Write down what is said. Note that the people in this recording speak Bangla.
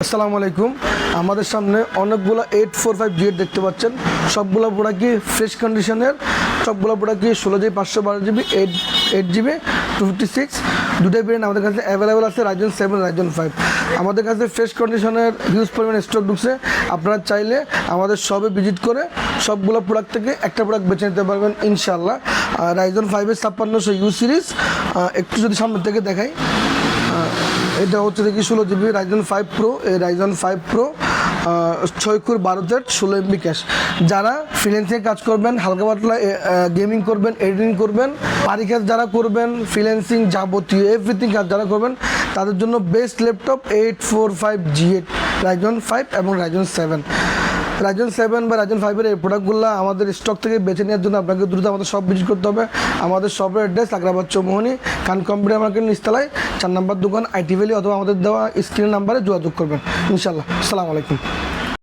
আসসালামু আলাইকুম। আমাদের সামনে অনেকগুলো 845G দেখতে পাচ্ছেন। সবগুলো প্রোডাক্টই ফ্রেশ কন্ডিশনের, সবগুলো প্রোডাক্টই 16GB 512GB 8GB 256 দুটাই ভেরিয়েন্ট আমাদের কাছে অ্যাভেলেবেল আছে। রাইজেন 7, রাইজেন 5 আমাদের কাছে ফ্রেশ কন্ডিশনের হিউজ পরিমাণ স্টক ঢুকছে। আপনারা চাইলে আমাদের শপে ভিজিট করে সবগুলো প্রোডাক্ট থেকে একটা প্রোডাক্ট বেছে নিতে পারবেন ইনশাআল্লাহ। রাইজেন 5-এর 5600 ইউ সিরিজ একটু যদি সামনে থেকে দেখাই, এটা হচ্ছে দেখি 16GB রাইজেন 5 প্রো। এই Ryzen 5 pro 6x12 16MB cash. যারা ফ্রিল্যান্সিং কাজ করবেন, হালকা পাতলা গেমিং করবেন, এডিটিং করবেন, বাড়ি কাজ যারা করবেন, ফ্রিল্যান্সিং যাবতীয় এভরিথিং কাজ যারা করবেন, তাদের জন্য বেস্ট ল্যাপটপ 845G8 রাইজেন 5 এবং রাইজেন 7। রাইজেন 7 বা রাইজেন 5-এর এই প্রোডাক্টগুলো আমাদের স্টক থেকে বেছে নেওয়ার জন্য আপনাকে দ্রুত আমাদের শপ ভিজিট করতে হবে। আমাদের শপের অ্যাড্রেস আগ্রাবাদ চৌমোহনী, খান কম্পিউটার মার্কেট নিচতলায় 4 নম্বর দোকান, আইটি ভ্যালি, অথবা আমাদের দেওয়া স্ক্রিন নাম্বারে যোগাযোগ করবেন ইনশাআল্লাহ। আসসালামু আলাইকুম।